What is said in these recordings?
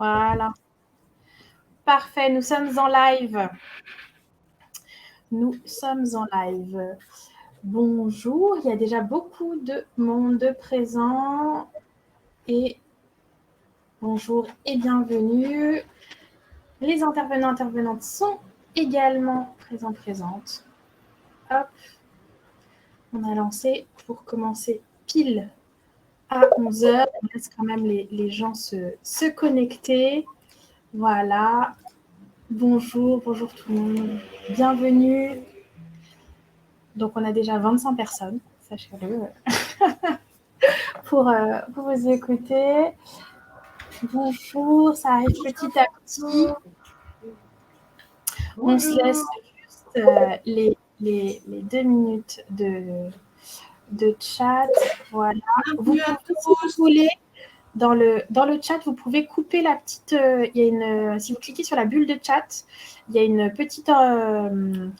Voilà. Parfait, nous sommes en live. Nous sommes en live. Bonjour, il y a déjà beaucoup de monde présent. Et bonjour et bienvenue. Les intervenants, intervenantes sont également présentes. Hop. On a lancé pour commencer pile à 11h. On laisse quand même les gens se connecter. Voilà. Bonjour tout le monde. Bienvenue. Donc, on a déjà 25 personnes, sachez-le, pour vous écouter. Bonjour, ça arrive petit à petit. On se laisse juste les 2 minutes de chat. Voilà. Vous pouvez, si vous voulez, dans le chat, vous pouvez couper la petite... si vous cliquez sur la bulle de chat, il y a une petite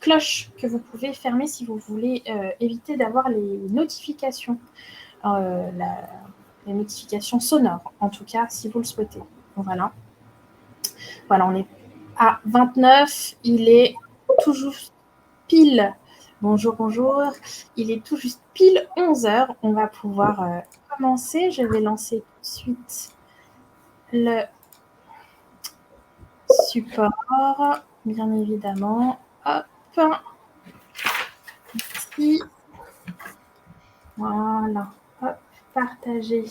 cloche que vous pouvez fermer si vous voulez éviter d'avoir les notifications. Les notifications sonores, en tout cas, si vous le souhaitez. Voilà. Voilà, on est à 29. Il est tout juste pile. Bonjour. Il est tout juste pile 11h. On va pouvoir commencer. Je vais lancer tout de suite le support, bien évidemment. Hop. Ici. Voilà. Hop. Partager.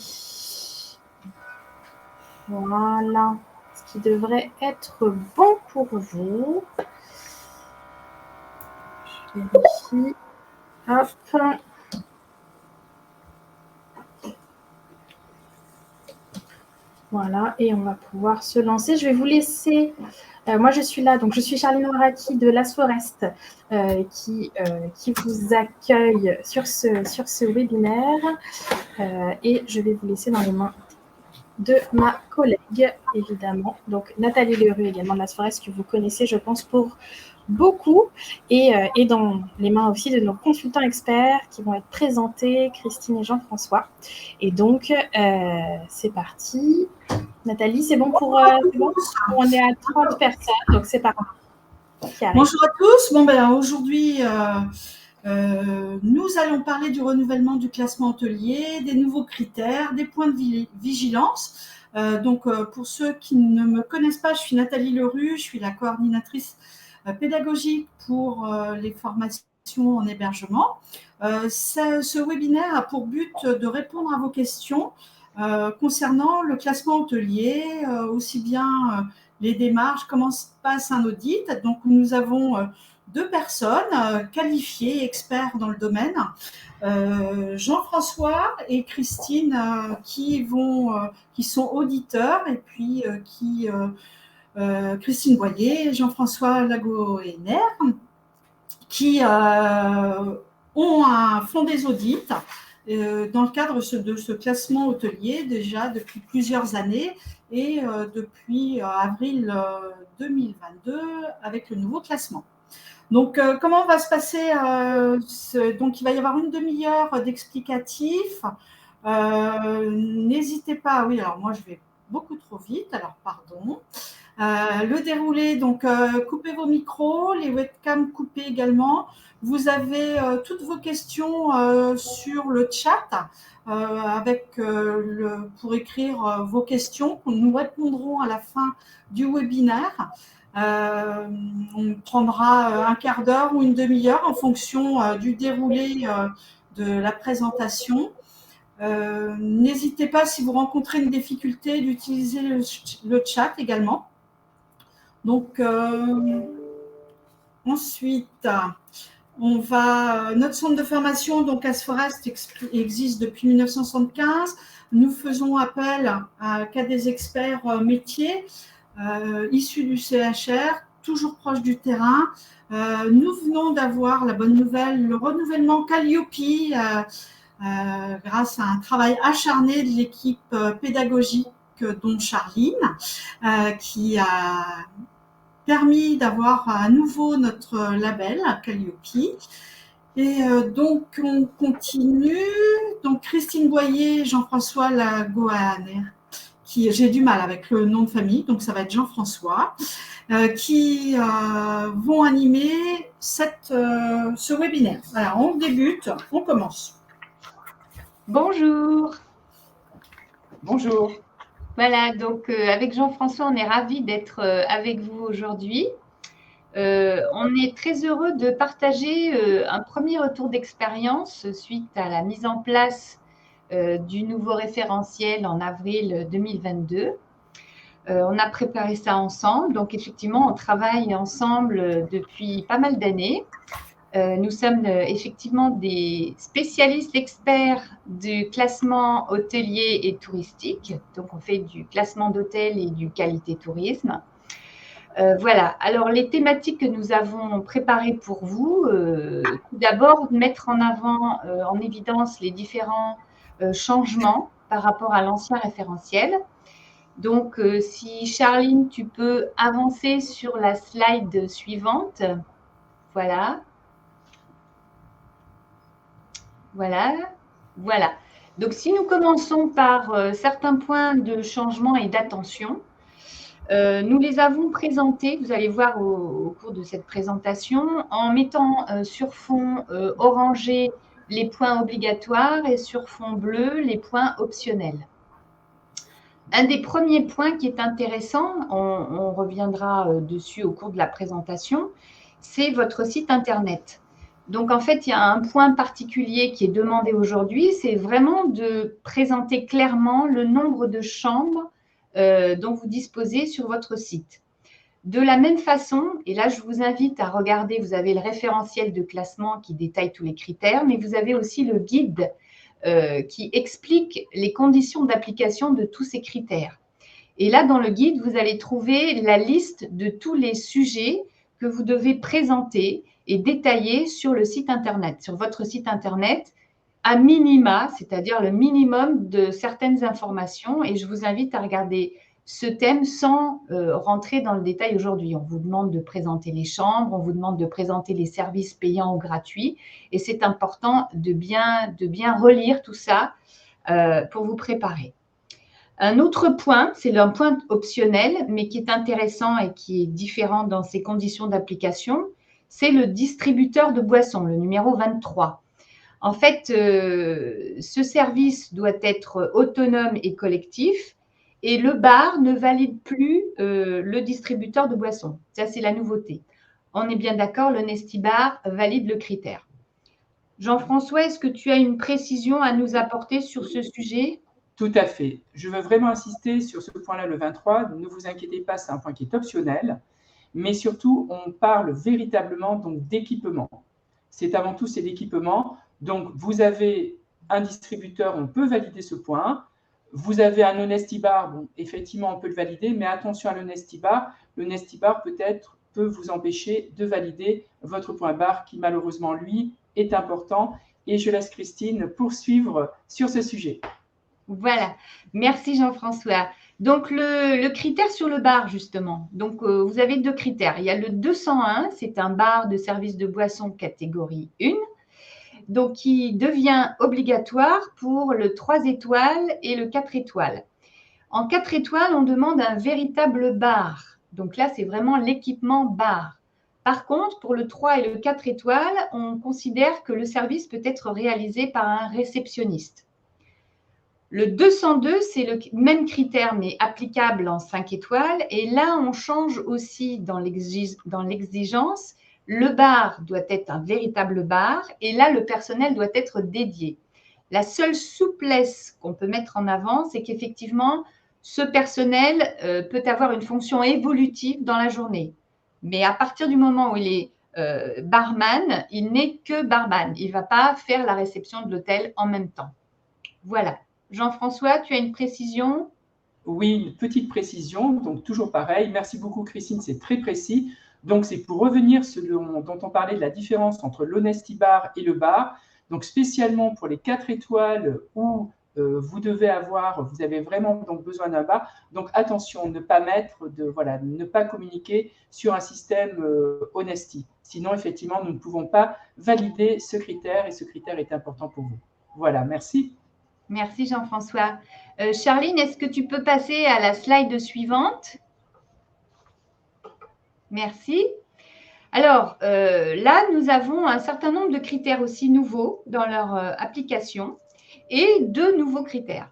Voilà. Ce qui devrait être bon pour vous. Je vérifie. Hop. Voilà, et on va pouvoir se lancer. Je vais vous laisser... moi, je suis là, donc je suis Charline Waraki de Las Forest qui vous accueille sur ce webinaire. Et je vais vous laisser dans les mains de ma collègue, évidemment. Donc, Nathalie Leroux, également de Las Forest, que vous connaissez, je pense, pour beaucoup. Et dans les mains aussi de nos consultants experts qui vont être présentés, Christine et Jean-François. Et donc, c'est parti. Nathalie, c'est bon pour... c'est bon. On est à 30 personnes, donc c'est parti. Bonjour à tous. Aujourd'hui, nous allons parler du renouvellement du classement hôtelier, des nouveaux critères, des points de vigilance. Pour ceux qui ne me connaissent pas, je suis Nathalie Leroux, je suis la coordinatrice pédagogique pour les formations en hébergement. Ce webinaire a pour but de répondre à vos questions concernant le classement hôtelier, aussi bien les démarches, comment se passe un audit. Donc, nous avons 2 personnes qualifiées, experts dans le domaine, Jean-François et Christine, qui sont auditeurs, et puis Christine Boyer, Jean-François Lago-Héner, qui font des audits dans le cadre de ce classement hôtelier déjà depuis plusieurs années et depuis avril 2022 avec le nouveau classement. Donc, comment va se passer donc, il va y avoir une demi-heure d'explicatif. N'hésitez pas. Oui, alors moi, je vais beaucoup trop vite. Alors, pardon. Le déroulé, donc, coupez vos micros, les webcams coupées également. Vous avez toutes vos questions sur le chat pour écrire vos questions. Nous répondrons à la fin du webinaire. On prendra un quart d'heure ou une demi-heure en fonction du déroulé de la présentation. N'hésitez pas, si vous rencontrez une difficulté, d'utiliser le chat également. Donc, ensuite, notre centre de formation, donc Las Forest, existe depuis 1975. Nous faisons appel qu'à des experts métiers issus du CHR, toujours proches du terrain. Nous venons d'avoir la bonne nouvelle, le renouvellement Calliope, grâce à un travail acharné de l'équipe pédagogique dont Charline, qui a permis d'avoir à nouveau notre label Calliope. Et donc, on continue. Donc, Christine Boyer, Jean-François Lago-Héner, j'ai du mal avec le nom de famille, donc ça va être Jean-François, qui vont animer ce webinaire. Voilà, on débute, on commence. Bonjour. Bonjour. Voilà, donc avec Jean-François, on est ravis d'être avec vous aujourd'hui. On est très heureux de partager un premier retour d'expérience suite à la mise en place du nouveau référentiel en avril 2022. On a préparé ça ensemble, donc effectivement, on travaille ensemble depuis pas mal d'années. Nous sommes effectivement des spécialistes experts du classement hôtelier et touristique. Donc, on fait du classement d'hôtels et du qualité tourisme. Voilà. Alors, les thématiques que nous avons préparées pour vous, tout d'abord, mettre en avant, en évidence les différents changements par rapport à l'ancien référentiel. Donc, si Charline, tu peux avancer sur la slide suivante. Voilà. Voilà. Donc, si nous commençons par certains points de changement et d'attention, nous les avons présentés, vous allez voir au cours de cette présentation, en mettant sur fond orangé les points obligatoires et sur fond bleu les points optionnels. Un des premiers points qui est intéressant, on reviendra dessus au cours de la présentation, c'est votre site Internet. Donc, en fait, il y a un point particulier qui est demandé aujourd'hui, c'est vraiment de présenter clairement le nombre de chambres dont vous disposez sur votre site. De la même façon, et là, je vous invite à regarder, vous avez le référentiel de classement qui détaille tous les critères, mais vous avez aussi le guide qui explique les conditions d'application de tous ces critères. Et là, dans le guide, vous allez trouver la liste de tous les sujets que vous devez présenter et détailler sur le site Internet, sur votre site Internet, à minima, c'est-à-dire le minimum de certaines informations. Et je vous invite à regarder ce thème sans rentrer dans le détail aujourd'hui. On vous demande de présenter les chambres, on vous demande de présenter les services payants ou gratuits. Et c'est important de bien relire tout ça pour vous préparer. Un autre point, c'est un point optionnel, mais qui est intéressant et qui est différent dans ses conditions d'application, c'est le distributeur de boissons, le numéro 23. En fait, ce service doit être autonome et collectif et le bar ne valide plus le distributeur de boissons. Ça, c'est la nouveauté. On est bien d'accord, le Nesti Bar valide le critère. Jean-François, est-ce que tu as une précision à nous apporter sur ce sujet ? Tout à fait. Je veux vraiment insister sur ce point-là, le 23. Ne vous inquiétez pas, c'est un point qui est optionnel. Mais surtout, on parle véritablement donc d'équipement. C'est avant tout, c'est l'équipement. Donc, vous avez un distributeur, on peut valider ce point. Vous avez un Honesti Bar, bon, effectivement, on peut le valider, mais attention à l'Honesti Bar. L'Honesti Bar peut vous empêcher de valider votre point bar qui, malheureusement, lui, est important. Et je laisse Christine poursuivre sur ce sujet. Voilà, merci Jean-François. Donc, le critère sur le bar, justement. Donc, vous avez deux critères. Il y a le 201, c'est un bar de service de boisson catégorie 1, donc qui devient obligatoire pour le 3 étoiles et le 4 étoiles. En 4 étoiles, on demande un véritable bar. Donc là, c'est vraiment l'équipement bar. Par contre, pour le 3 et le 4 étoiles, on considère que le service peut être réalisé par un réceptionniste. Le 202, c'est le même critère, mais applicable en 5 étoiles. Et là, on change aussi dans l'exigence. Le bar doit être un véritable bar. Et là, le personnel doit être dédié. La seule souplesse qu'on peut mettre en avant, c'est qu'effectivement, ce personnel peut avoir une fonction évolutive dans la journée. Mais à partir du moment où il est barman, il n'est que barman. Il ne va pas faire la réception de l'hôtel en même temps. Voilà. Jean-François, tu as une précision ? Oui, une petite précision, donc toujours pareil. Merci beaucoup Christine, c'est très précis. Donc c'est pour revenir sur ce dont on parlait de la différence entre l'Honesti Bar et le bar. Donc spécialement pour les 4 étoiles où vous avez vraiment donc besoin d'un bar. Donc attention, ne pas communiquer sur un système Honesti. Sinon, effectivement, nous ne pouvons pas valider ce critère et ce critère est important pour vous. Voilà, merci. Merci Jean-François. Charline, est-ce que tu peux passer à la slide suivante? Merci. Alors, là, nous avons un certain nombre de critères aussi nouveaux dans leur application et 2 nouveaux critères.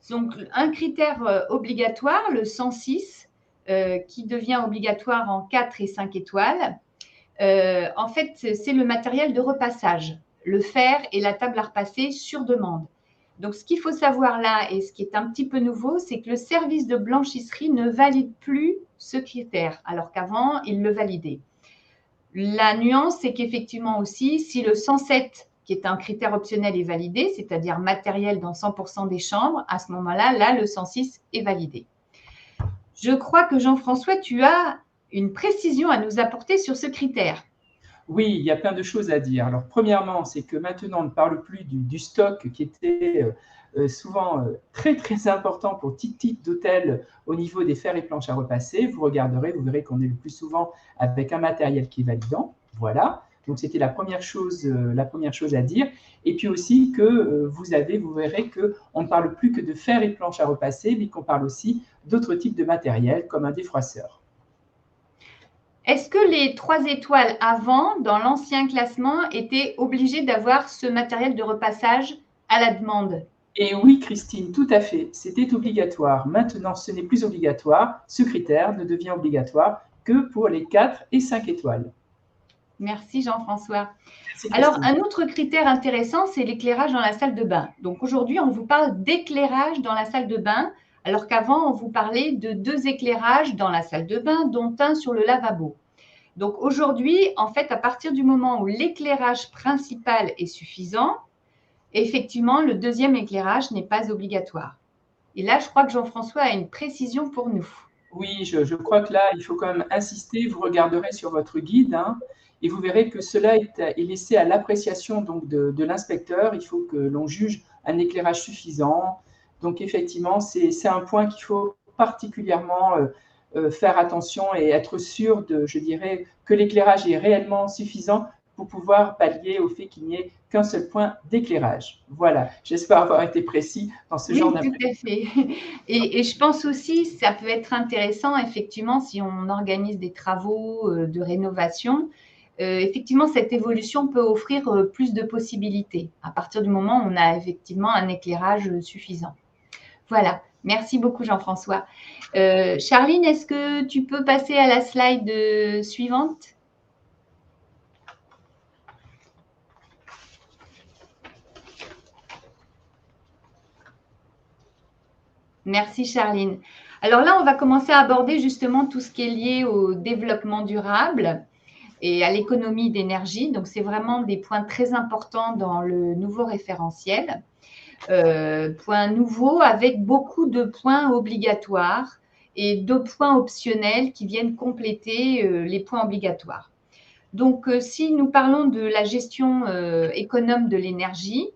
Donc, un critère obligatoire, le 106, qui devient obligatoire en 4 et 5 étoiles. En fait, c'est le matériel de repassage, le fer et la table à repasser sur demande. Donc, ce qu'il faut savoir là et ce qui est un petit peu nouveau, c'est que le service de blanchisserie ne valide plus ce critère, alors qu'avant, il le validait. La nuance, c'est qu'effectivement aussi, si le 107, qui est un critère optionnel, est validé, c'est-à-dire matériel dans 100% des chambres, à ce moment-là, là, le 106 est validé. Je crois que Jean-François, tu as une précision à nous apporter sur ce critère. Oui, il y a plein de choses à dire. Alors, premièrement, c'est que maintenant, on ne parle plus du stock qui était souvent très, très important pour type d'hôtel au niveau des fers et planches à repasser. Vous regarderez, vous verrez qu'on est le plus souvent avec un matériel qui est validant. Voilà. Donc, c'était la première chose à dire. Et puis aussi que vous verrez qu'on ne parle plus que de fer et planches à repasser, mais qu'on parle aussi d'autres types de matériel, comme un défroisseur. Est-ce que les 3 étoiles avant, dans l'ancien classement, étaient obligés d'avoir ce matériel de repassage à la demande? Et oui, Christine, tout à fait. C'était obligatoire. Maintenant, ce n'est plus obligatoire. Ce critère ne devient obligatoire que pour les 4 et 5 étoiles. Merci Jean-François. Alors, un autre critère intéressant, c'est l'éclairage dans la salle de bain. Donc, aujourd'hui, on vous parle d'éclairage dans la salle de bain, alors qu'avant, on vous parlait de 2 éclairages dans la salle de bain, dont un sur le lavabo. Donc, aujourd'hui, en fait, à partir du moment où l'éclairage principal est suffisant, effectivement, le 2e éclairage n'est pas obligatoire. Et là, je crois que Jean-François a une précision pour nous. Oui, je crois que là, il faut quand même insister. Vous regarderez sur votre guide, et vous verrez que cela est laissé à l'appréciation donc de l'inspecteur. Il faut que l'on juge un éclairage suffisant. Donc, effectivement, c'est un point qu'il faut particulièrement faire attention et être sûr je dirais, que l'éclairage est réellement suffisant pour pouvoir pallier au fait qu'il n'y ait qu'un seul point d'éclairage. Voilà, j'espère avoir été précis dans ce genre d'appréciation. Oui, tout à fait. Et je pense aussi, ça peut être intéressant, effectivement, si on organise des travaux de rénovation, effectivement, cette évolution peut offrir plus de possibilités à partir du moment où on a effectivement un éclairage suffisant. Voilà, merci beaucoup Jean-François. Charline, est-ce que tu peux passer à la slide suivante ? Merci Charline. Alors là, on va commencer à aborder justement tout ce qui est lié au développement durable et à l'économie d'énergie. Donc, c'est vraiment des points très importants dans le nouveau référentiel. Points nouveaux avec beaucoup de points obligatoires et 2 points optionnels qui viennent compléter les points obligatoires. Donc, si nous parlons de la gestion économe de l'énergie,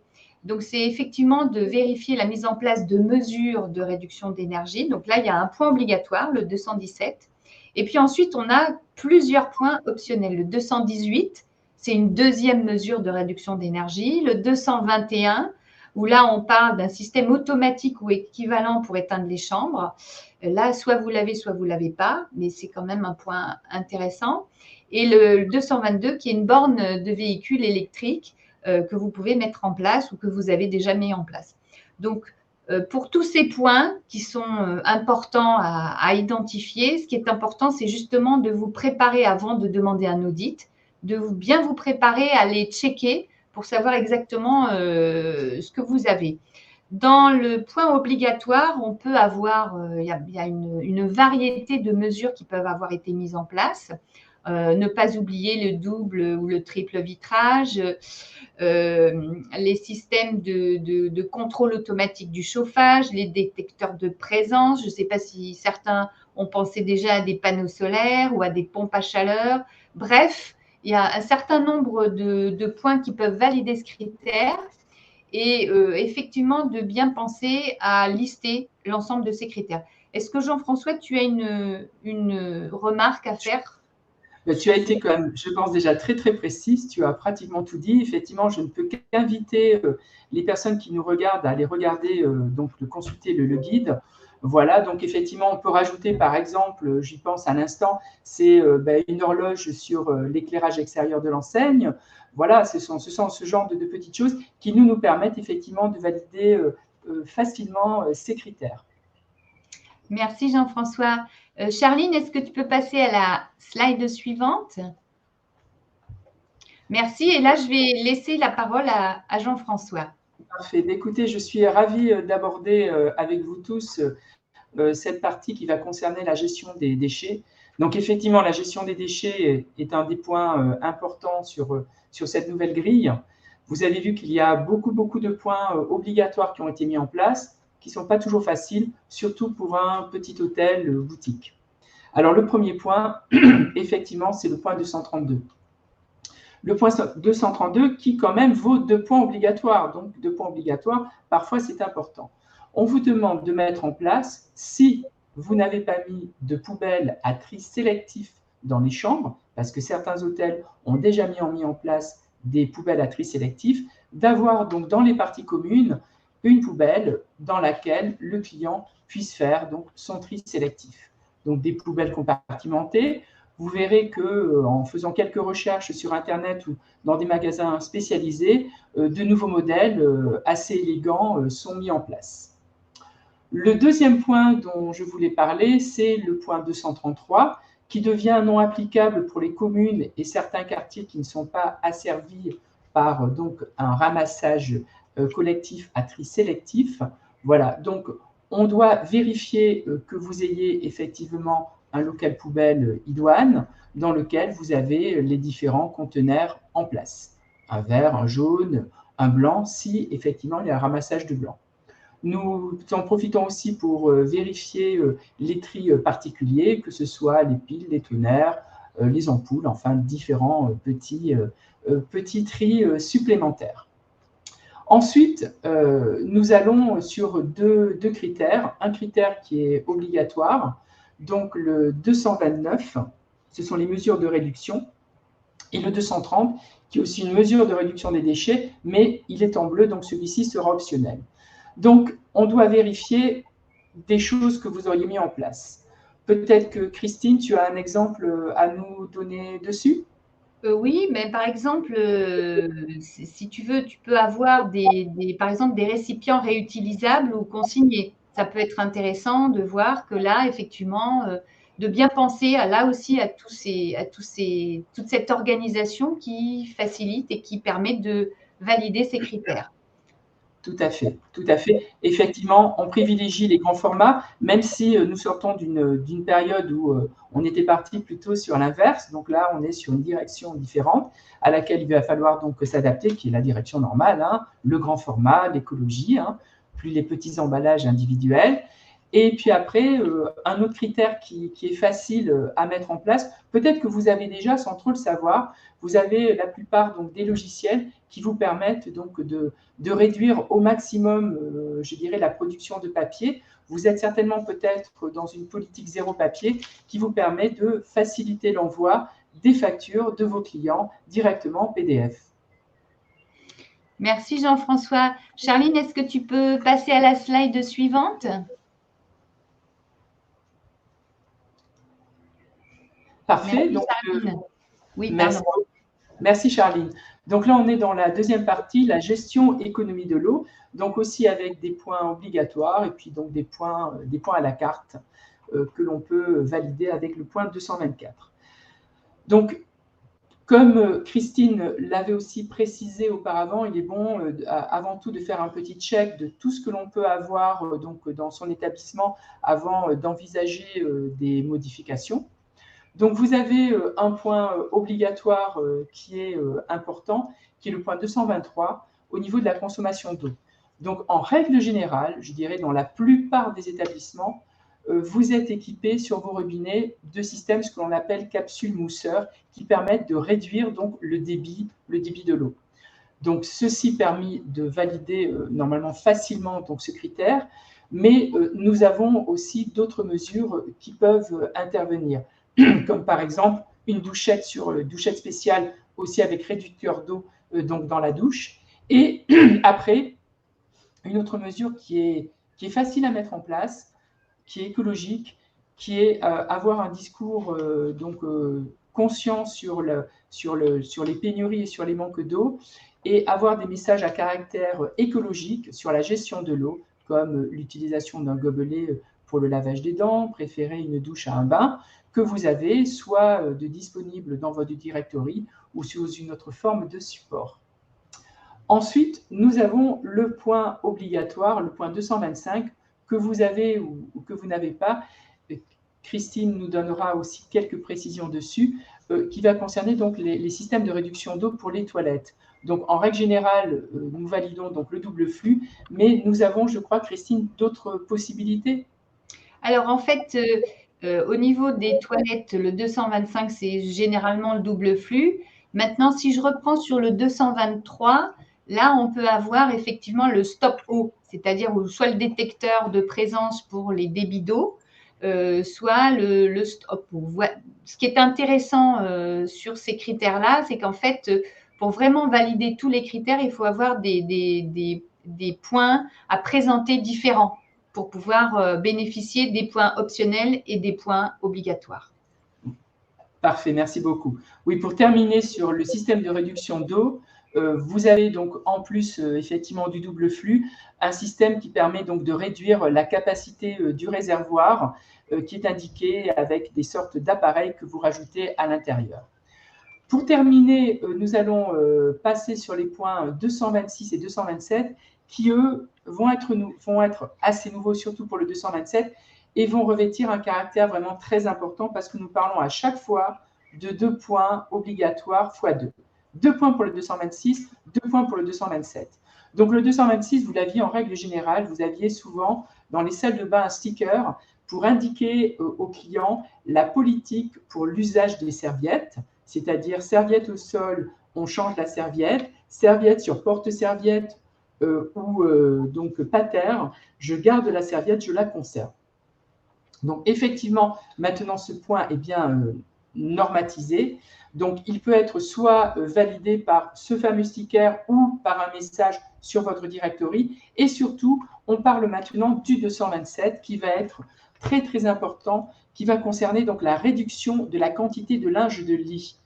donc c'est effectivement de vérifier la mise en place de mesures de réduction d'énergie. Donc là, il y a un point obligatoire, le 217. Et puis ensuite, on a plusieurs points optionnels. Le 218, c'est une 2e mesure de réduction d'énergie. Le 221, où là, on parle d'un système automatique ou équivalent pour éteindre les chambres. Là, soit vous l'avez, soit vous ne l'avez pas, mais c'est quand même un point intéressant. Et le 222, qui est une borne de véhicule électrique que vous pouvez mettre en place ou que vous avez déjà mis en place. Donc, pour tous ces points qui sont importants à identifier, ce qui est important, c'est justement de vous préparer avant de demander un audit, de bien vous préparer à les checker pour savoir exactement ce que vous avez. Dans le point obligatoire, on peut avoir, il y a une variété de mesures qui peuvent avoir été mises en place. Ne pas oublier le double ou le triple vitrage, les systèmes de contrôle automatique du chauffage, les détecteurs de présence. Je ne sais pas si certains ont pensé déjà à des panneaux solaires ou à des pompes à chaleur. Bref, il y a un certain nombre de points qui peuvent valider ce critère et effectivement de bien penser à lister l'ensemble de ces critères. Est-ce que Jean-François, tu as une remarque à faire ? Tu as été quand même, je pense, déjà très, très précise. Tu as pratiquement tout dit. Effectivement, je ne peux qu'inviter les personnes qui nous regardent à aller regarder, donc de consulter le guide. Voilà, donc effectivement, on peut rajouter, par exemple, j'y pense à l'instant, c'est une horloge sur l'éclairage extérieur de l'enseigne. Voilà, ce sont ce genre de petites choses qui nous permettent effectivement de valider facilement ces critères. Merci Jean-François. Charline, est-ce que tu peux passer à la slide suivante? Merci. Et là, je vais laisser la parole à Jean-François. Parfait. Écoutez, je suis ravie d'aborder avec vous tous cette partie qui va concerner la gestion des déchets. Donc effectivement, la gestion des déchets est un des points importants sur cette nouvelle grille. Vous avez vu qu'il y a beaucoup de points obligatoires qui ont été mis en place, qui ne sont pas toujours faciles, surtout pour un petit hôtel boutique. Alors le premier point, effectivement, c'est le point 232. Le point 232 qui quand même vaut 2 points obligatoires. Donc 2 points obligatoires, parfois c'est important. On vous demande de mettre en place, si vous n'avez pas mis de poubelle à tri sélectif dans les chambres, parce que certains hôtels ont déjà mis en place des poubelles à tri sélectif, d'avoir donc dans les parties communes une poubelle dans laquelle le client puisse faire donc son tri sélectif. Donc des poubelles compartimentées. Vous verrez qu'en faisant quelques recherches sur Internet ou dans des magasins spécialisés, de nouveaux modèles assez élégants sont mis en place. Le deuxième point dont je voulais parler, c'est le point 233, qui devient non applicable pour les communes et certains quartiers qui ne sont pas asservis par donc un ramassage collectif à tri sélectif. Voilà, donc on doit vérifier que vous ayez effectivement un local poubelle idoine dans lequel vous avez les différents conteneurs en place. Un vert, un jaune, un blanc, si effectivement il y a un ramassage de blanc. Nous en profitons aussi pour vérifier les tris particuliers, que ce soit les piles, les tonnerres, les ampoules, enfin différents petits tris supplémentaires. Ensuite, nous allons sur deux critères. Un critère qui est obligatoire, donc le 229, ce sont les mesures de réduction, et le 230, qui est aussi une mesure de réduction des déchets, mais il est en bleu, donc celui-ci sera optionnel. Donc, on doit vérifier des choses que vous auriez mis en place. Peut-être que Christine, tu as un exemple à nous donner dessus ? Oui, mais par exemple, si tu veux, tu peux avoir par exemple des récipients réutilisables ou consignés. Ça peut être intéressant de voir que là, effectivement, de bien penser là aussi à toute cette organisation qui facilite et qui permet de valider ces critères. Tout à fait, tout à fait. Effectivement, on privilégie les grands formats, même si nous sortons d'une période où on était parti plutôt sur l'inverse. Donc là, on est sur une direction différente à laquelle il va falloir donc s'adapter, qui est la direction normale, hein, le grand format, l'écologie, hein, plus les petits emballages individuels. Et puis après, un autre critère qui est facile à mettre en place, peut-être que vous avez déjà, sans trop le savoir, vous avez la plupart donc, des logiciels qui vous permettent donc de réduire au maximum, je dirais, la production de papier. Vous êtes certainement peut-être dans une politique zéro papier qui vous permet de faciliter l'envoi des factures de vos clients directement en PDF. Merci Jean-François. Charline, est-ce que tu peux passer à la slide suivante ? Parfait. Merci, donc, Charline. Oui, merci Charline. Donc là, on est dans la deuxième partie, la gestion économie de l'eau, donc aussi avec des points obligatoires et puis donc des points à la carte que l'on peut valider avec le point 224. Donc, comme Christine l'avait aussi précisé auparavant, il est bon avant tout de faire un petit check de tout ce que l'on peut avoir donc, dans son établissement avant d'envisager des modifications. Donc, vous avez un point obligatoire qui est important, qui est le point 223 au niveau de la consommation d'eau. Donc, en règle générale, je dirais dans la plupart des établissements, vous êtes équipés sur vos robinets de systèmes, ce que l'on appelle capsules mousseurs, qui permettent de réduire donc, le débit de l'eau. Donc, ceci permet de valider normalement facilement donc, ce critère, mais nous avons aussi d'autres mesures qui peuvent intervenir, comme par exemple une douchette douchette spéciale aussi avec réducteur d'eau donc dans la douche. Et après, une autre mesure qui est facile à mettre en place, qui est écologique, qui est avoir un discours conscient sur les pénuries et sur les manques d'eau, et avoir des messages à caractère écologique sur la gestion de l'eau, comme l'utilisation d'un gobelet pour le lavage des dents, préférer une douche à un bain, que vous avez soit disponible dans votre directory ou sous une autre forme de support. Ensuite, nous avons le point obligatoire, le point 225, que vous avez ou que vous n'avez pas. Christine nous donnera aussi quelques précisions dessus, qui va concerner donc les systèmes de réduction d'eau pour les toilettes. Donc, en règle générale, nous validons donc le double flux, mais nous avons, je crois, Christine, d'autres possibilités. Alors, en fait, au niveau des toilettes, le 225, c'est généralement le double flux. Maintenant, si je reprends sur le 223, là, on peut avoir effectivement le stop eau, c'est-à-dire soit le détecteur de présence pour les débits d'eau, soit le stop eau. Ce qui est intéressant sur ces critères-là, c'est qu'en fait, pour vraiment valider tous les critères, il faut avoir des points à présenter différents pour pouvoir bénéficier des points optionnels et des points obligatoires. Parfait, merci beaucoup. Oui, pour terminer sur le système de réduction d'eau, vous avez donc en plus effectivement du double flux, un système qui permet donc de réduire la capacité du réservoir qui est indiqué avec des sortes d'appareils que vous rajoutez à l'intérieur. Pour terminer, nous allons passer sur les points 226 et 227 qui, eux, vont être assez nouveaux, surtout pour le 227, et vont revêtir un caractère vraiment très important parce que nous parlons à chaque fois de 2 points obligatoires x 2. 2 points pour le 226, 2 points pour le 227. Donc le 226, vous l'aviez en règle générale, vous aviez souvent dans les salles de bain un sticker pour indiquer aux clients la politique pour l'usage des serviettes, c'est-à-dire serviette au sol, on change la serviette, serviette sur porte-serviette ou donc pater, je garde la serviette, je la conserve. Donc effectivement, maintenant ce point est bien normatisé. Donc il peut être soit validé par ce fameux sticker ou par un message sur votre directory. Et surtout, on parle maintenant du 227 qui va être très très important, qui va concerner donc la réduction de la quantité de linge de lit.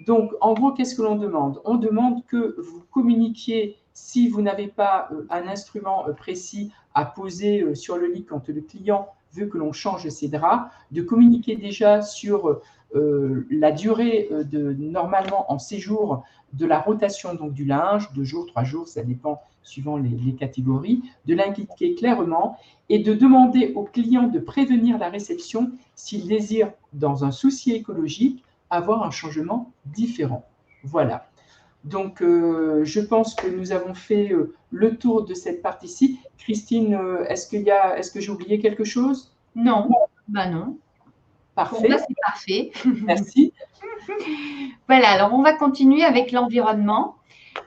Donc en gros, qu'est-ce que l'on demande? On demande que vous communiquiez, si vous n'avez pas un instrument précis à poser sur le lit quand le client veut que l'on change ses draps, de communiquer déjà sur la durée normalement en séjour de la rotation donc, du linge, 2 jours, 3 jours, ça dépend suivant les catégories, de l'indiquer clairement et de demander au client de prévenir la réception s'il désire, dans un souci écologique, avoir un changement différent. Voilà. Donc, je pense que nous avons fait le tour de cette partie-ci. Christine, est-ce que j'ai oublié quelque chose? Non, bah non. Parfait. Pour moi, c'est parfait. Merci. Voilà, alors on va continuer avec l'environnement.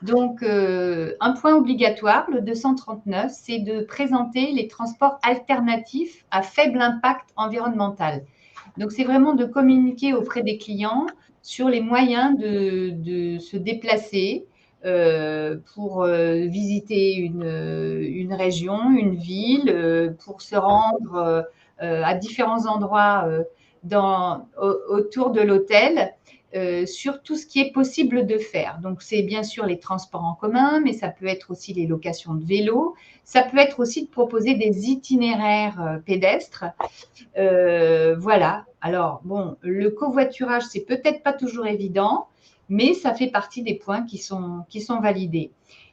Donc, un point obligatoire, le 239, c'est de présenter les transports alternatifs à faible impact environnemental. Donc, c'est vraiment de communiquer auprès des clients sur les moyens de se déplacer pour visiter une région, une ville, pour se rendre à différents endroits autour de l'hôtel. Sur tout ce qui est possible de faire. Donc, c'est bien sûr les transports en commun, mais ça peut être aussi les locations de vélos. Ça peut être aussi de proposer des itinéraires pédestres. Voilà. Alors, bon, le covoiturage, c'est peut-être pas toujours évident, mais ça fait partie des points qui sont validés.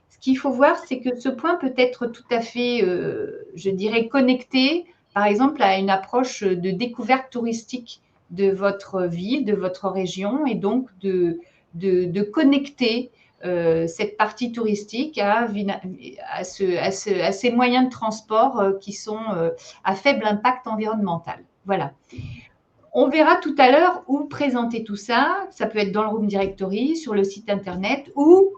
Ce qu'il faut voir, c'est que ce point peut être tout à fait, je dirais, connecté, par exemple, à une approche de découverte touristique de votre ville, de votre région, et donc de connecter cette partie touristique à ces moyens de transport qui sont à faible impact environnemental. Voilà. On verra tout à l'heure où présenter tout ça. Ça peut être dans le Room Directory, sur le site internet, ou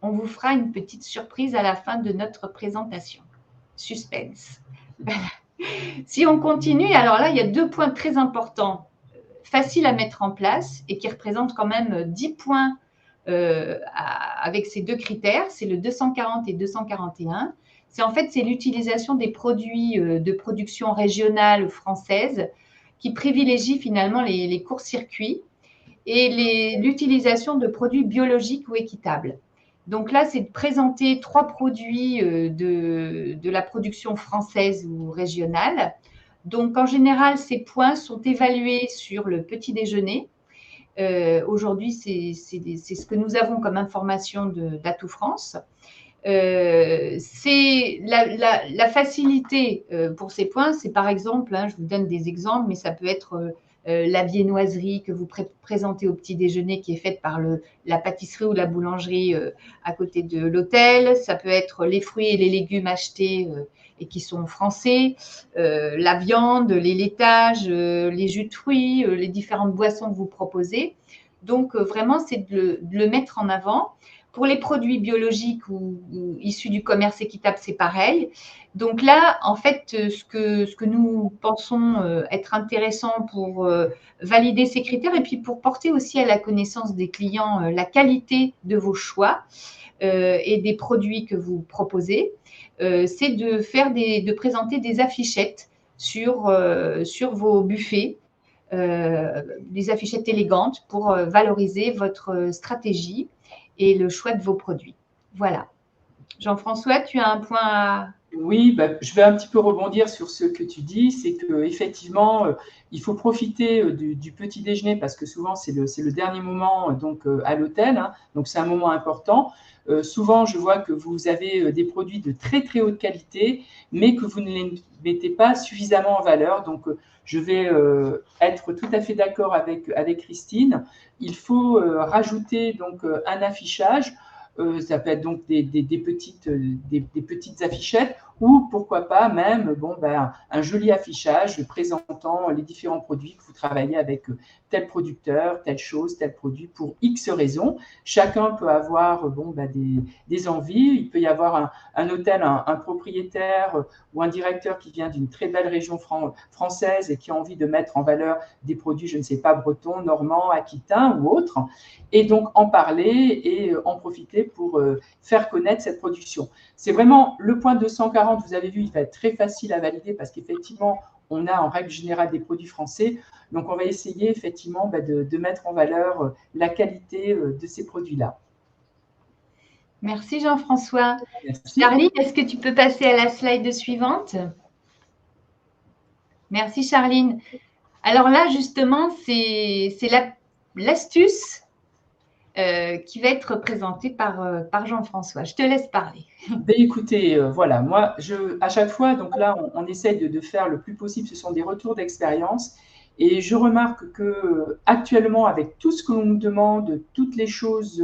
on vous fera une petite surprise à la fin de notre présentation. Suspense. Voilà. Si on continue, alors là, il y a 2 points très importants. facile à mettre en place et qui représente quand même 10 points avec ces deux critères, c'est le 240 et 241. C'est l'utilisation des produits de production régionale française qui privilégient finalement les courts-circuits et l'utilisation de produits biologiques ou équitables. Donc là, c'est de présenter 3 produits de la production française ou régionale. Donc en général, ces points sont évalués sur le petit déjeuner. Aujourd'hui, c'est ce que nous avons comme information d'Atout France. C'est la facilité pour ces points, c'est par exemple, je vous donne des exemples, mais ça peut être la viennoiserie que vous présentez au petit déjeuner qui est faite par la pâtisserie ou la boulangerie à côté de l'hôtel. Ça peut être les fruits et les légumes achetés et qui sont français, la viande, les laitages, les jus de fruits, les différentes boissons que vous proposez. Donc vraiment, c'est de le mettre en avant. Pour les produits biologiques ou issus du commerce équitable, c'est pareil. Donc là, en fait, ce que nous pensons être intéressant pour valider ces critères et puis pour porter aussi à la connaissance des clients la qualité de vos choix et des produits que vous proposez, c'est de présenter des affichettes sur vos buffets, des affichettes élégantes pour valoriser votre stratégie et le choix de vos produits. Voilà. Jean-François, tu as un point à… Oui, je vais un petit peu rebondir sur ce que tu dis, c'est qu'effectivement, il faut profiter du petit déjeuner parce que souvent, c'est le dernier moment donc, à l'hôtel, hein, donc c'est un moment important. Souvent, je vois que vous avez des produits de très, très haute qualité, mais que vous ne les mettez pas suffisamment en valeur. Donc, je vais être tout à fait d'accord avec Christine. Il faut rajouter donc, un affichage. Ça peut être donc des petites affichettes ou pourquoi pas même un joli affichage présentant les différents produits que vous travaillez avec tel producteur, telle chose, tel produit pour X raisons. Chacun peut avoir des envies. Il peut y avoir un hôtel, un propriétaire ou un directeur qui vient d'une très belle région française et qui a envie de mettre en valeur des produits, je ne sais pas, bretons, normands, aquitains ou autres, et donc en parler et en profiter pour faire connaître cette production. C'est vraiment le point 240, vous avez vu, il va être très facile à valider parce qu'effectivement, on a en règle générale des produits français. Donc, on va essayer effectivement de mettre en valeur la qualité de ces produits-là. Merci Jean-François. Merci. Charline, est-ce que tu peux passer à la slide suivante? Merci Charline. Alors là, justement, c'est l'astuce qui va être présentée par Jean-François. Je te laisse parler. Écoutez, voilà, moi, à chaque fois, donc là, on essaye de faire le plus possible, ce sont des retours d'expérience. Et je remarque que actuellement, avec tout ce que l'on nous demande, toutes les choses,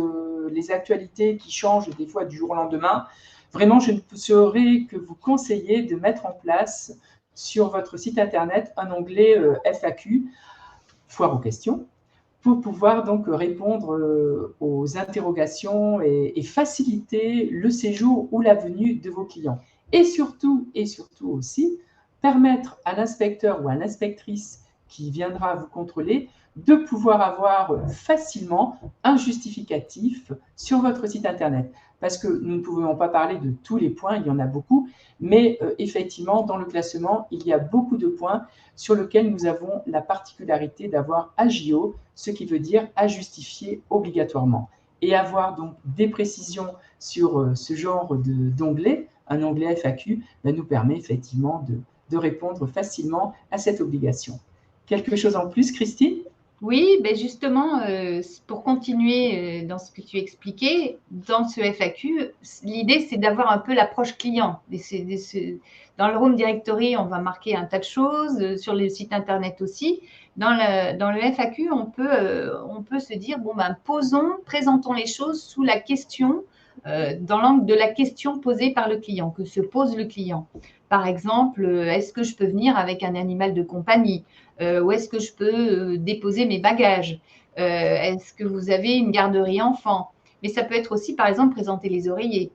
les actualités qui changent des fois du jour au lendemain, vraiment, je ne saurais que vous conseiller de mettre en place sur votre site internet un onglet FAQ, foire aux questions, pour pouvoir donc répondre aux interrogations et faciliter le séjour ou la venue de vos clients. Et surtout aussi, permettre à l'inspecteur ou à l'inspectrice qui viendra vous contrôler de pouvoir avoir facilement un justificatif sur votre site internet. Parce que nous ne pouvons pas parler de tous les points, il y en a beaucoup, mais effectivement, dans le classement, il y a beaucoup de points sur lesquels nous avons la particularité d'avoir AJO, ce qui veut dire à justifier obligatoirement. Et avoir donc des précisions sur ce genre d'onglet, un onglet FAQ, nous permet effectivement de répondre facilement à cette obligation. Quelque chose en plus, Christine? Oui, justement, pour continuer dans ce que tu expliquais, dans ce FAQ, l'idée, c'est d'avoir un peu l'approche client. Dans le Home Directory, on va marquer un tas de choses, sur le site Internet aussi. Dans le FAQ, on peut se dire, présentons les choses sous la question, dans l'angle de la question posée par le client, que se pose le client. Par exemple, est-ce que je peux venir avec un animal de compagnie? Où est-ce que je peux déposer mes bagages? Est-ce que vous avez une garderie enfant? Mais ça peut être aussi, par exemple, présenter les oreillers.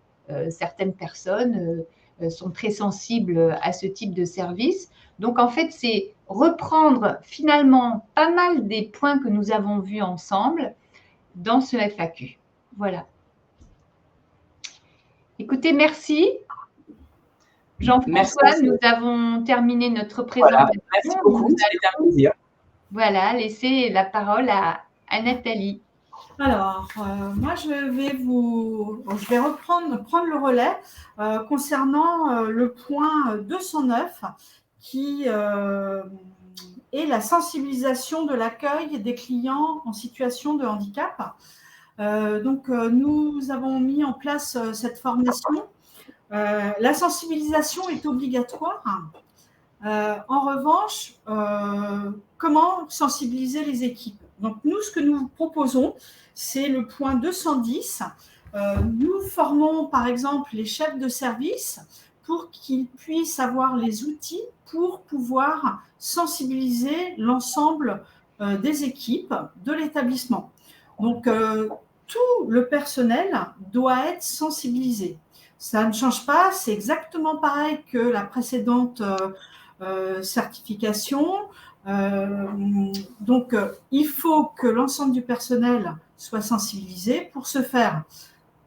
Certaines personnes sont très sensibles à ce type de service. Donc, en fait, c'est reprendre finalement pas mal des points que nous avons vus ensemble dans ce FAQ. Voilà. Écoutez, merci. Jean-François, nous avons terminé notre présentation. Voilà, merci beaucoup, c'était un plaisir. Voilà, laissez la parole à Nathalie. Alors, moi, je vais prendre le relais concernant le point 209 qui est la sensibilisation de l'accueil des clients en situation de handicap. Nous avons mis en place cette formation. La sensibilisation est obligatoire. En revanche, comment sensibiliser les équipes? Donc, nous, ce que nous vous proposons, c'est le point 210. Nous formons, par exemple, les chefs de service pour qu'ils puissent avoir les outils pour pouvoir sensibiliser l'ensemble des équipes de l'établissement. Donc, tout le personnel doit être sensibilisé. Ça ne change pas, c'est exactement pareil que la précédente certification. Il faut que l'ensemble du personnel soit sensibilisé. Pour ce faire,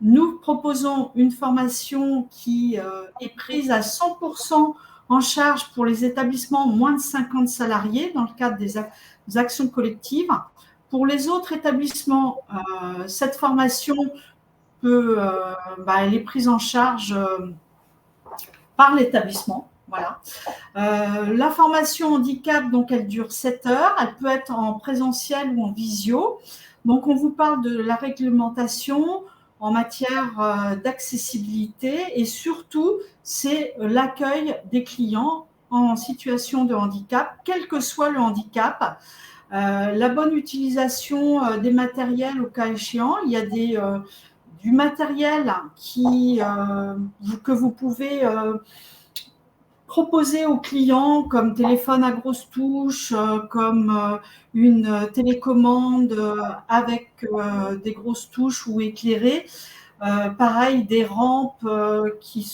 nous proposons une formation qui est prise à 100% en charge pour les établissements moins de 50 salariés dans le cadre des actions collectives. Pour les autres établissements, cette formation elle est prise en charge par l'établissement. Voilà. La formation handicap, donc, elle dure 7 heures. Elle peut être en présentiel ou en visio. Donc, on vous parle de la réglementation en matière d'accessibilité et surtout, c'est l'accueil des clients en situation de handicap, quel que soit le handicap. La bonne utilisation des matériels au cas échéant. Il y a du matériel que vous pouvez proposer aux clients comme téléphone à grosse touche, comme une télécommande avec des grosses touches ou éclairée. Pareil, des rampes qui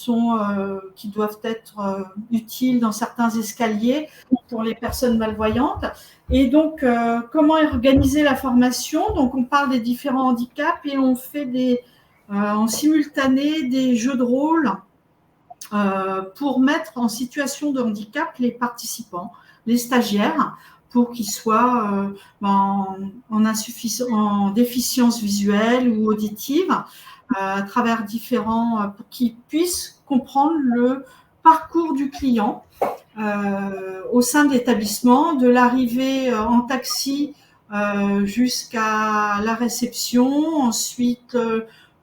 doivent être utiles dans certains escaliers pour les personnes malvoyantes. Et donc, comment organiser la formation? Donc, on parle des différents handicaps et on fait en simultané des jeux de rôle pour mettre en situation de handicap les participants, les stagiaires, pour qu'ils soient en déficience visuelle ou auditive, à travers pour qu'ils puissent comprendre le parcours du client au sein de l'établissement, de l'arrivée en taxi jusqu'à la réception, ensuite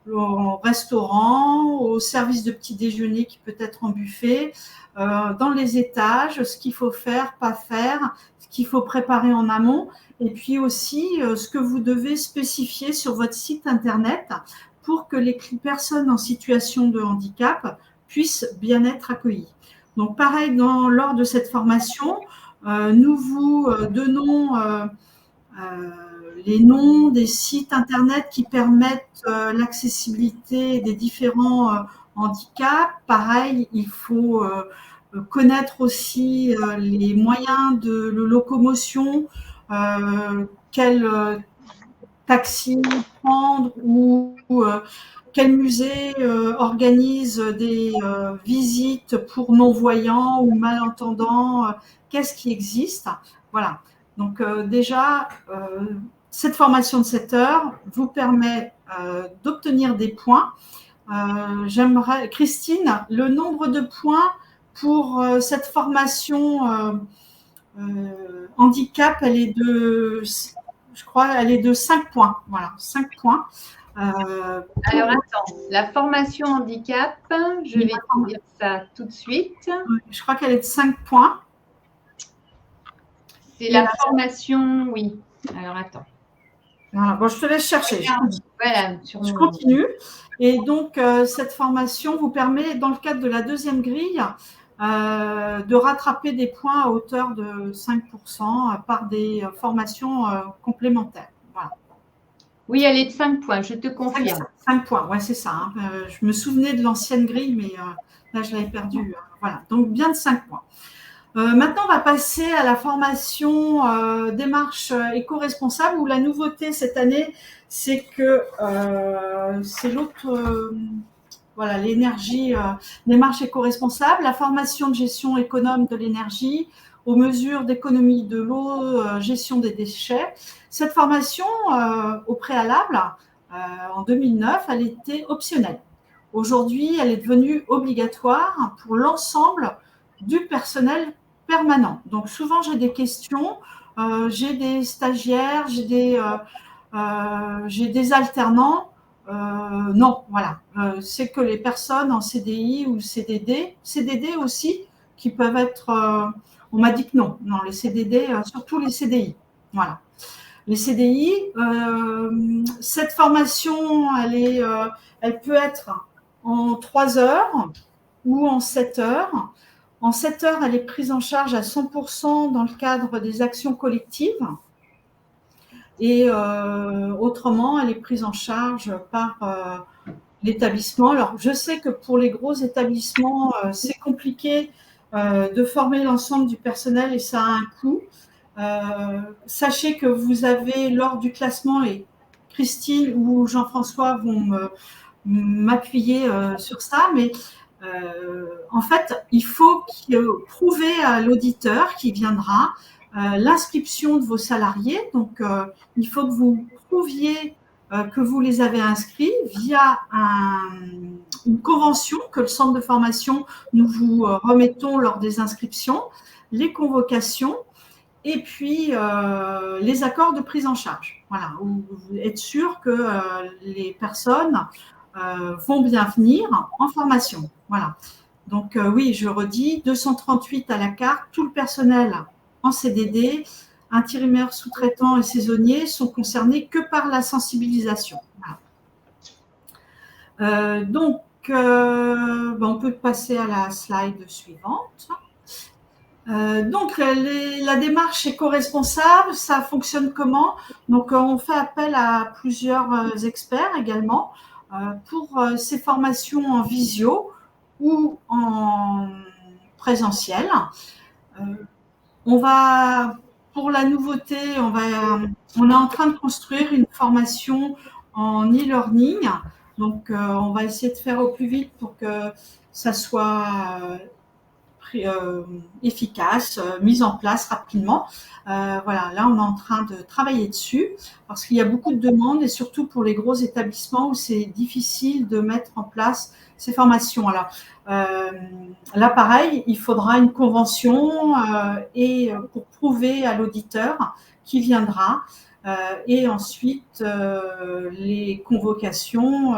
au restaurant, au service de petit déjeuner qui peut être en buffet, dans les étages, ce qu'il faut faire, pas faire, ce qu'il faut préparer en amont, et puis aussi ce que vous devez spécifier sur votre site internet pour que les personnes en situation de handicap puissent bien être accueillies. Donc pareil, lors de cette formation, nous vous donnons les noms des sites internet qui permettent l'accessibilité des différents handicaps. Pareil, il faut connaître aussi les moyens de locomotion, quel taxi prendre ou quel musée organise des visites pour non-voyants ou malentendants, qu'est-ce qui existe. Voilà. Donc déjà, cette formation de 7 heures vous permet d'obtenir des points. J'aimerais, Christine, le nombre de points pour cette formation handicap, elle est de 5 points. Voilà, 5 points. Alors attends, la formation handicap, je vais te dire ça tout de suite. Je crois qu'elle est de 5 points. C'est la formation, oui. Alors attends. Voilà, bon, je te laisse chercher. Voilà, je continue. Et donc, cette formation vous permet, dans le cadre de la deuxième grille, de rattraper des points à hauteur de 5% par des formations complémentaires. Voilà. Oui, elle est de 5 points, je te confirme. 5 points, ouais, c'est ça. Hein. Je me souvenais de l'ancienne grille, mais là, je l'avais perdue. Voilà, donc bien de 5 points. Maintenant, on va passer à la formation démarche éco-responsable, où la nouveauté cette année, c'est que c'est l'autre, voilà, l'énergie, démarche éco-responsable, la formation de gestion économe de l'énergie, aux mesures d'économie de l'eau, gestion des déchets. Cette formation, au préalable, en 2009, elle était optionnelle. Aujourd'hui, elle est devenue obligatoire pour l'ensemble du personnel permanent. Donc souvent, j'ai des questions, j'ai des stagiaires, j'ai des alternants. Non, voilà. C'est que les personnes en CDI ou CDD aussi, qui peuvent être… on m'a dit que non, les CDD, surtout les CDI. Voilà. Les CDI, cette formation, elle peut être en 3 heures ou en 7 heures. En 7 heures, elle est prise en charge à 100% dans le cadre des actions collectives. Et autrement, elle est prise en charge par l'établissement. Alors, je sais que pour les gros établissements, c'est compliqué de former l'ensemble du personnel et ça a un coût. Sachez que vous avez, lors du classement, et Christine ou Jean-François vont m'appuyer sur ça, mais en fait, il faut prouver à l'auditeur qui viendra l'inscription de vos salariés. Donc, il faut que vous prouviez que vous les avez inscrits via une convention que le centre de formation, nous vous remettons lors des inscriptions, les convocations et puis les accords de prise en charge. Voilà, où vous êtes sûr que les personnes vont bien venir en formation. Voilà. Donc oui, je redis, 238 à la carte, tout le personnel en CDD, intérimaires, sous-traitants et saisonniers sont concernés que par la sensibilisation. Voilà. On peut passer à la slide suivante. Donc, la démarche éco-responsable, ça fonctionne comment? Donc, on fait appel à plusieurs experts également pour ces formations en visio ou en présentiel. Pour la nouveauté, on est en train de construire une formation en e-learning. Donc, on va essayer de faire au plus vite pour que ça soit efficace, mise en place rapidement. Voilà, là, on est en train de travailler dessus parce qu'il y a beaucoup de demandes et surtout pour les gros établissements où c'est difficile de mettre en place ces formations. Alors, là, pareil, il faudra une convention et pour prouver à l'auditeur qui viendra et ensuite les convocations,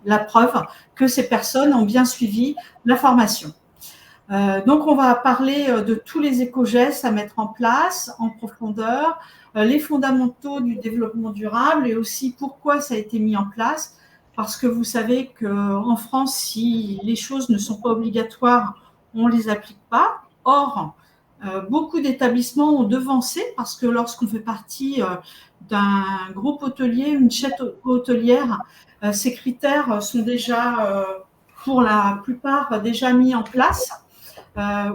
la preuve que ces personnes ont bien suivi la formation. Donc, on va parler de tous les éco-gestes à mettre en place en profondeur, les fondamentaux du développement durable et aussi pourquoi ça a été mis en place. Parce que vous savez qu'en France, si les choses ne sont pas obligatoires, on ne les applique pas. Or, beaucoup d'établissements ont devancé parce que lorsqu'on fait partie d'un groupe hôtelier, une chaîne hôtelière, ces critères sont déjà, pour la plupart, déjà mis en place.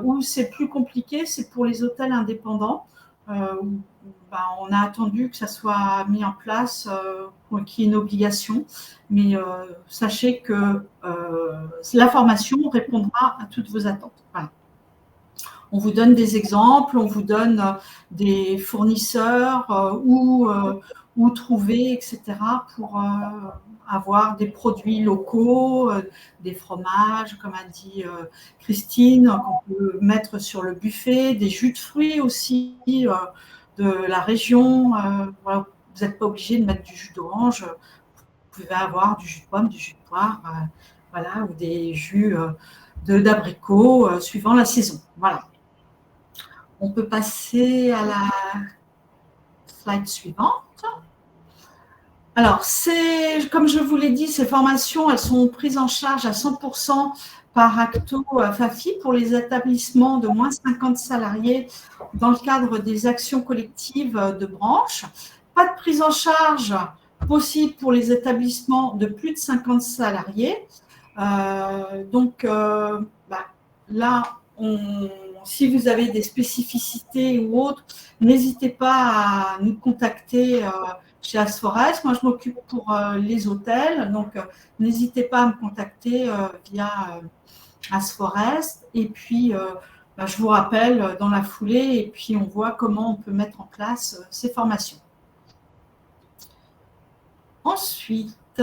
Où c'est plus compliqué, c'est pour les hôtels indépendants. Où, on a attendu que ça soit mis en place, qu'il y ait une obligation. Mais sachez que la formation répondra à toutes vos attentes. Voilà. On vous donne des exemples, on vous donne des fournisseurs où trouver, etc. pour avoir des produits locaux, des fromages, comme a dit Christine, qu'on peut mettre sur le buffet, des jus de fruits aussi de la région. Voilà, vous n'êtes pas obligé de mettre du jus d'orange, vous pouvez avoir du jus de pomme, du jus de poire, voilà, ou des jus d'abricot suivant la saison. Voilà. On peut passer à la slide suivante. Alors, comme je vous l'ai dit, ces formations, elles sont prises en charge à 100% par Acto Fafi pour les établissements de moins 50 salariés dans le cadre des actions collectives de branche. Pas de prise en charge possible pour les établissements de plus de 50 salariés. Là, si vous avez des spécificités ou autres, n'hésitez pas à nous contacter chez Asforest. Moi, je m'occupe pour les hôtels, donc n'hésitez pas à me contacter via Asforest. Et puis, je vous rappelle dans la foulée, et puis on voit comment on peut mettre en place ces formations. Ensuite,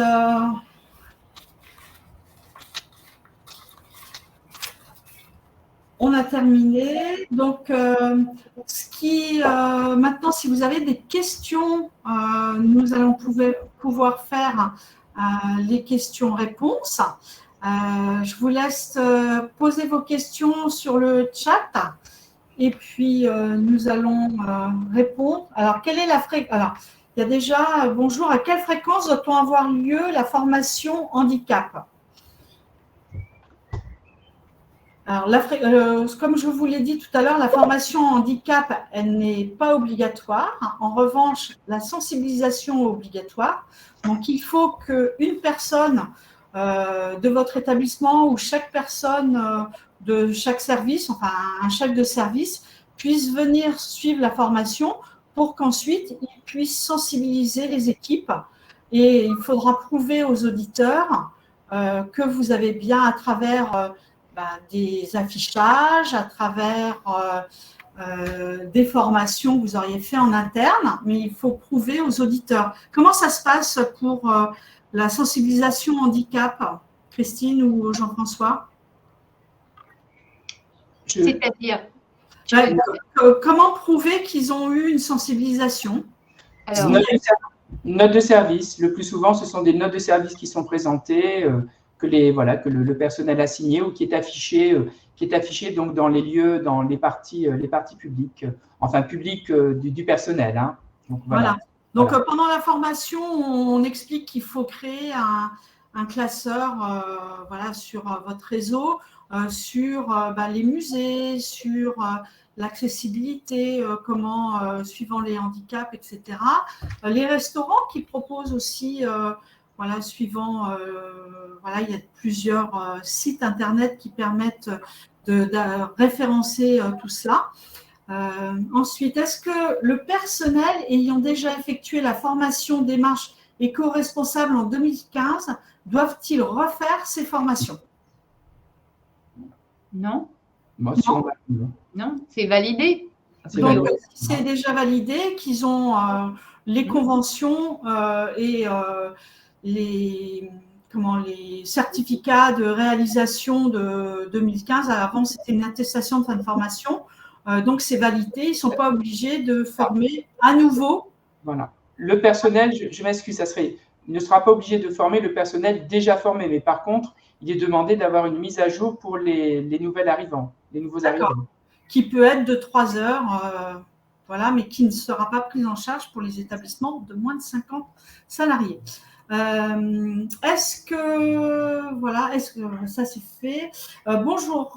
on a terminé. Donc, maintenant, si vous avez des questions, nous allons pouvoir faire les questions-réponses. Je vous laisse poser vos questions sur le chat et puis nous allons répondre. Alors, quelle est la fréquence? Alors, il y a déjà, bonjour, à quelle fréquence doit-on avoir lieu la formation handicap? Alors, comme je vous l'ai dit tout à l'heure, la formation handicap, elle n'est pas obligatoire. En revanche, la sensibilisation est obligatoire. Donc, il faut qu'une personne de votre établissement ou chaque personne de chaque service, enfin un chef de service, puisse venir suivre la formation pour qu'ensuite, il puisse sensibiliser les équipes. Et il faudra prouver aux auditeurs que vous avez bien à travers des affichages, à travers des formations que vous auriez fait en interne, mais il faut prouver aux auditeurs. Comment ça se passe pour la sensibilisation handicap, Christine ou Jean-François? C'est-à-dire comment prouver qu'ils ont eu une sensibilisation? Alors, notes de service. Le plus souvent, ce sont des notes de service qui sont présentées, que le personnel a signé ou qui est affiché donc dans les lieux, dans les parties publiques, enfin publiques du personnel. Hein. Donc, voilà. Donc, pendant la formation, on explique qu'il faut créer un classeur sur votre réseau, sur les musées, sur l'accessibilité, suivant les handicaps, etc. Les restaurants qui proposent aussi, suivant, il y a plusieurs sites internet qui permettent de référencer tout cela. Ensuite, est-ce que le personnel ayant déjà effectué la formation démarche éco-responsable en 2015 doivent-ils refaire ces formations? Non. Non, c'est validé. Donc, si c'est déjà validé, qu'ils ont les conventions et les certificats de réalisation de 2015, avant c'était une attestation de fin de formation, donc c'est validé, ils ne sont pas obligés de former à nouveau. Voilà. Le personnel, je m'excuse, il ne sera pas obligé de former le personnel déjà formé, mais par contre, il est demandé d'avoir une mise à jour pour les nouveaux arrivants. Qui peut être de 3 heures, mais qui ne sera pas prise en charge pour les établissements de moins de 50 salariés. Est-ce que ça c'est fait? Bonjour,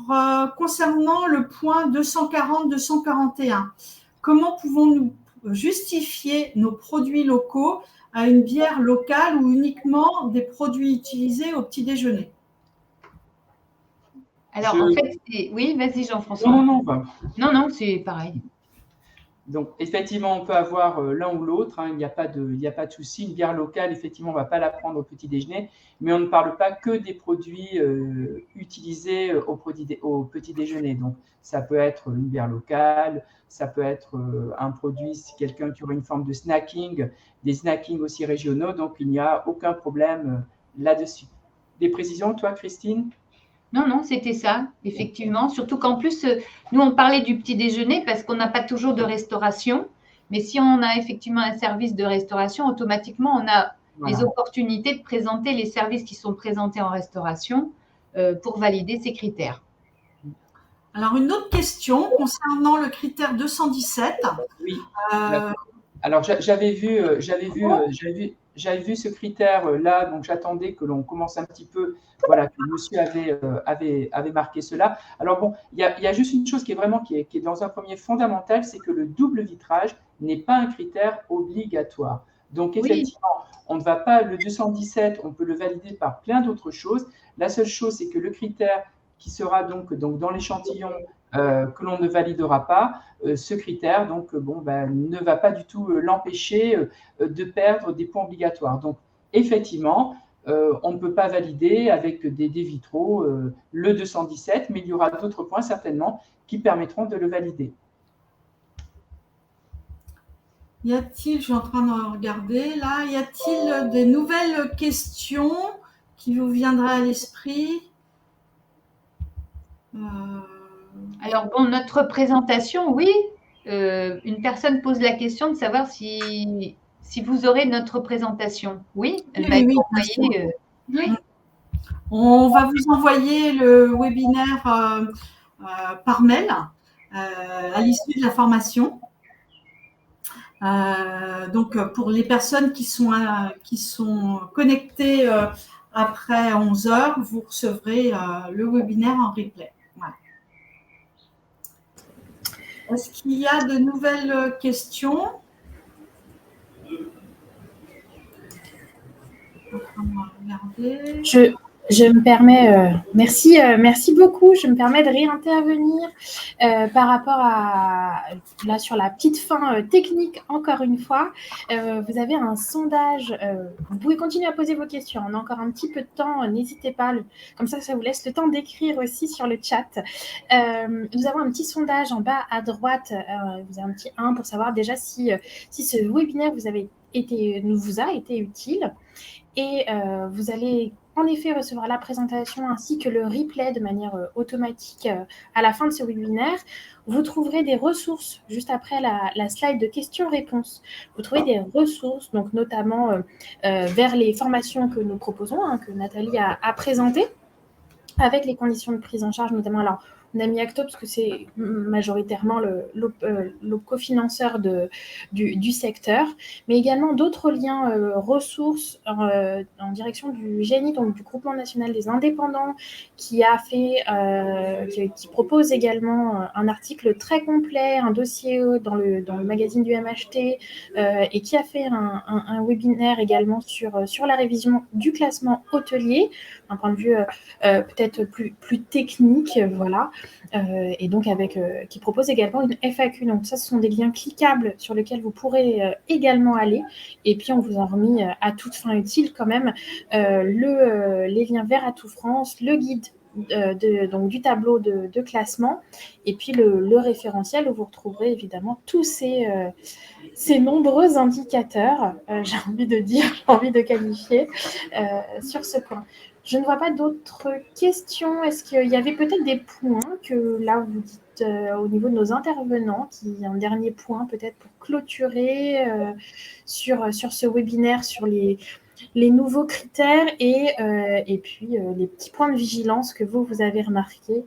concernant le point 240-241, comment pouvons-nous justifier nos produits locaux à une bière locale ou uniquement des produits utilisés au petit déjeuner? Alors, en fait, oui, vas-y Jean-François. Non, c'est pareil. Donc, effectivement, on peut avoir l'un ou l'autre, hein, il n'y a pas de souci. Une bière locale, effectivement, on ne va pas la prendre au petit déjeuner, mais on ne parle pas que des produits utilisés au petit déjeuner. Donc, ça peut être une bière locale, ça peut être un produit, si quelqu'un qui aurait une forme de snacking, des snackings aussi régionaux, donc il n'y a aucun problème là-dessus. Des précisions, toi, Christine? Non, c'était ça, effectivement. Surtout qu'en plus, nous, on parlait du petit déjeuner parce qu'on n'a pas toujours de restauration. Mais si on a effectivement un service de restauration, automatiquement, on a les opportunités de présenter les services qui sont présentés en restauration pour valider ces critères. Alors, une autre question concernant le critère 217. Oui. Alors, j'avais vu ce critère-là, donc j'attendais que l'on commence un petit peu, que monsieur avait marqué cela. Alors bon, il y a juste une chose qui est dans un premier fondamental, c'est que le double vitrage n'est pas un critère obligatoire. Donc effectivement, on ne va pas, le 217, on peut le valider par plein d'autres choses. La seule chose, c'est que le critère qui sera donc dans l'échantillon que l'on ne validera pas, ce critère ne va pas du tout l'empêcher de perdre des points obligatoires. Donc, effectivement, on ne peut pas valider avec des vitraux le 217, mais il y aura d'autres points certainement qui permettront de le valider. Y a-t-il, je suis en train de regarder là, y a-t-il des nouvelles questions qui vous viendraient à l'esprit? Alors, bon, notre présentation, oui. Une personne pose la question de savoir si vous aurez notre présentation. Oui, elle va être envoyée. Oui. On va vous envoyer le webinaire par mail à l'issue de la formation. Donc, pour les personnes qui sont connectées après 11 heures, vous recevrez le webinaire en replay. Voilà. Est-ce qu'il y a de nouvelles questions? Je me permets, merci beaucoup. Je me permets de réintervenir par rapport à, là, sur la petite fin technique, encore une fois. Vous avez un sondage. Vous pouvez continuer à poser vos questions. On a encore un petit peu de temps. N'hésitez pas. Comme ça vous laisse le temps d'écrire aussi sur le chat. Nous avons un petit sondage en bas à droite. Vous avez un petit 1 pour savoir déjà si ce webinaire vous a été utile. Et vous allez en effet recevoir la présentation ainsi que le replay de manière automatique à la fin de ce webinaire. Vous trouverez des ressources juste après la slide de questions-réponses. Vous trouverez des ressources, donc notamment vers les formations que nous proposons, que Nathalie a présentées, avec les conditions de prise en charge notamment. Alors, on a mis Acto parce que c'est majoritairement le cofinanceur du secteur, mais également d'autres liens ressources en direction du GNI, donc du Groupement National des Indépendants, qui propose également un article très complet, un dossier dans le magazine du MHT, et qui a fait un webinaire également sur la révision du classement hôtelier, d'un point de vue peut-être plus technique, voilà. Et donc qui propose également une FAQ. Donc ça, ce sont des liens cliquables sur lesquels vous pourrez également aller. Et puis on vous a remis à toute fin utile quand même les liens vers Atout France, le guide donc du tableau de classement, et puis le référentiel où vous retrouverez évidemment tous ces nombreux indicateurs, j'ai envie de qualifier sur ce point. Je ne vois pas d'autres questions. Est-ce qu'il y avait peut-être des points que là vous dites au niveau de nos intervenants, un dernier point peut-être pour clôturer sur ce webinaire, sur les nouveaux critères et puis les petits points de vigilance que vous avez remarqués,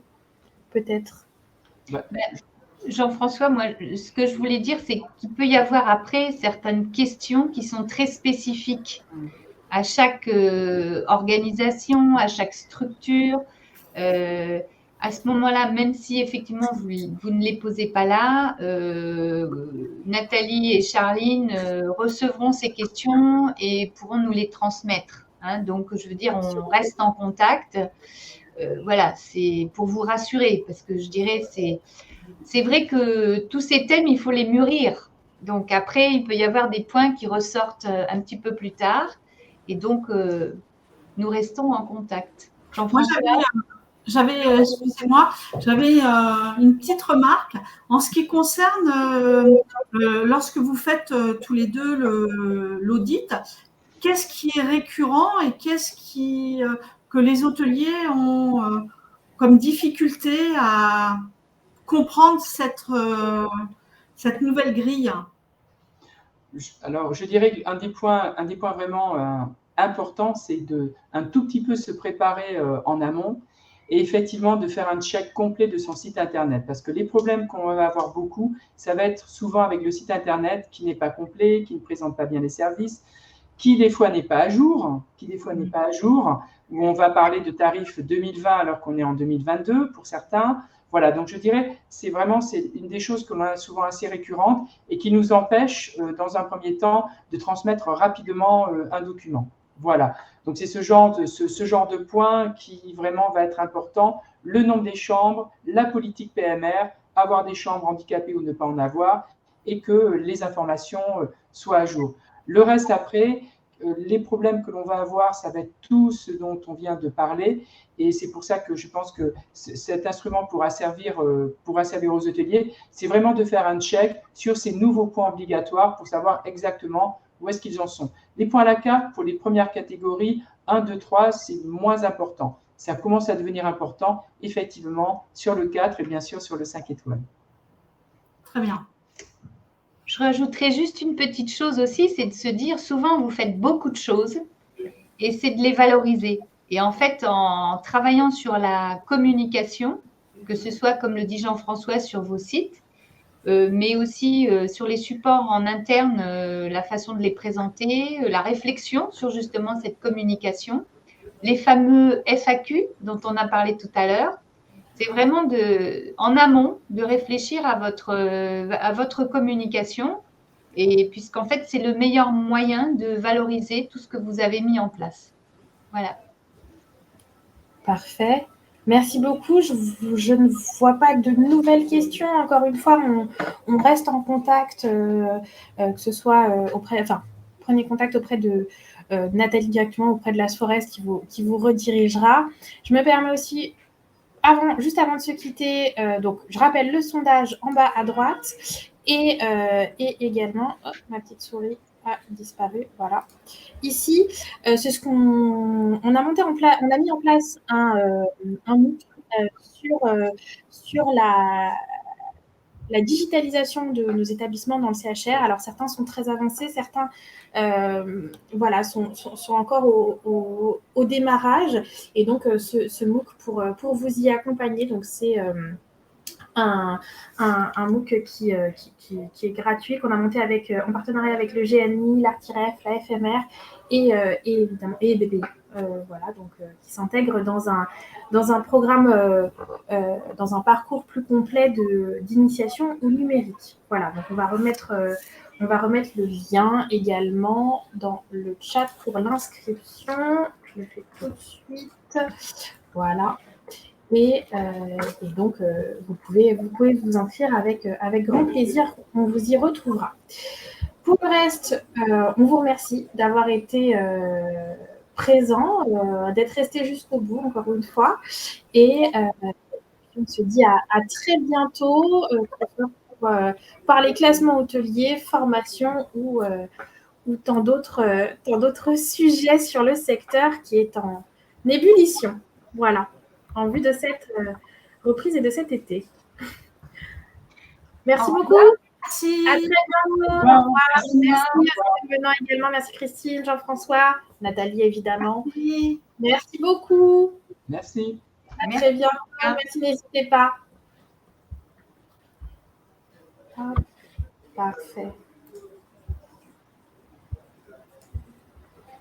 peut-être? Jean-François, moi, ce que je voulais dire, c'est qu'il peut y avoir après certaines questions qui sont très spécifiques à chaque organisation, à chaque structure. À ce moment-là, même si effectivement vous ne les posez pas là, Nathalie et Charline recevront ces questions et pourront nous les transmettre. Donc, je veux dire, on reste en contact. Voilà, c'est pour vous rassurer, parce que je dirais, c'est vrai que tous ces thèmes, il faut les mûrir. Donc, après, il peut y avoir des points qui ressortent un petit peu plus tard. Et donc, nous restons en contact. Jean-François, j'avais une petite remarque en ce qui concerne lorsque vous faites tous les deux l'audit. Qu'est-ce qui est récurrent et qu'est-ce que les hôteliers ont comme difficulté à comprendre cette nouvelle grille? Alors, je dirais qu'un des points vraiment importants, c'est un tout petit peu se préparer en amont et effectivement de faire un check complet de son site internet. Parce que les problèmes qu'on va avoir beaucoup, ça va être souvent avec le site internet qui n'est pas complet, qui ne présente pas bien les services, qui des fois n'est pas à jour, où on va parler de tarifs 2020 alors qu'on est en 2022 pour certains. Voilà, donc je dirais, c'est une des choses que l'on a souvent assez récurrente et qui nous empêche, dans un premier temps, de transmettre rapidement un document. Voilà, donc c'est ce genre de point qui vraiment va être important le nombre des chambres, la politique PMR, avoir des chambres handicapées ou ne pas en avoir, et que les informations soient à jour. Le reste après, les problèmes que l'on va avoir, ça va être tout ce dont on vient de parler, et c'est pour ça que je pense que cet instrument pourra servir aux hôteliers, c'est vraiment de faire un check sur ces nouveaux points obligatoires pour savoir exactement où est-ce qu'ils en sont. Les points à la carte, pour les premières catégories, 1, 2, 3, c'est moins important. Ça commence à devenir important, effectivement, sur le 4 et bien sûr sur le 5 étoiles. Très bien. Je rajouterais juste une petite chose aussi, c'est de se dire, souvent vous faites beaucoup de choses et c'est de les valoriser. Et en fait, en travaillant sur la communication, que ce soit, comme le dit Jean-François, sur vos sites, mais aussi sur les supports en interne, la façon de les présenter, la réflexion sur justement cette communication, les fameux FAQ dont on a parlé tout à l'heure. C'est vraiment en amont de réfléchir à votre communication, et puisqu'en fait, c'est le meilleur moyen de valoriser tout ce que vous avez mis en place. Voilà. Parfait. Merci beaucoup. Je ne vois pas de nouvelles questions. Encore une fois, on reste en contact, que ce soit prenez contact auprès de Nathalie directement, auprès de la Forest qui vous redirigera. Je me permets aussi, juste avant de se quitter, donc je rappelle le sondage en bas à droite et également, ma petite souris a disparu, voilà. Ici, c'est ce qu'on a mis en place un MOOC sur la digitalisation de nos établissements dans le CHR. Alors, certains sont très avancés, certains sont encore au démarrage. Et donc, ce MOOC, pour vous y accompagner, donc c'est un MOOC qui est gratuit, qu'on a monté en partenariat avec le GNI, l'Artiref, la FMR et BPI. Voilà, donc qui s'intègre dans un programme, dans un parcours plus complet d'initiation au numérique. Voilà, donc on va remettre le lien également dans le chat pour l'inscription. Je le fais tout de suite. Voilà. Et donc, vous pouvez vous inscrire avec grand plaisir. On vous y retrouvera. Pour le reste, on vous remercie d'avoir été présent, d'être resté jusqu'au bout, encore une fois. Et on se dit à très bientôt pour parler classement hôtelier, formation ou tant d'autres sujets sur le secteur qui est en ébullition. Voilà, en vue de cette reprise et de cet été. Merci beaucoup. Merci. À très bientôt. Au revoir. Merci Benoît également. Merci Christine, Jean-François, Nathalie évidemment. Merci beaucoup. Merci. À très bientôt. Merci, n'hésitez pas. Hop. Parfait.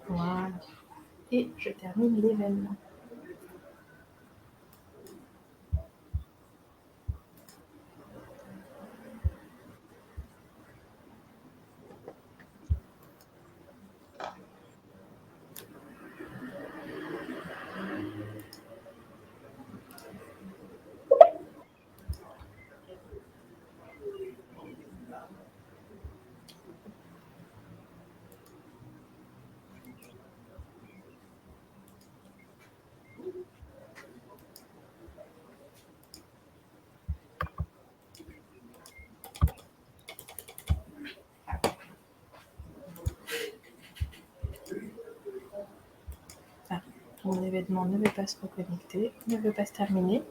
Voilà. Et je termine l'événement. Mon événement ne veut pas se reconnecter, ne veut pas se terminer.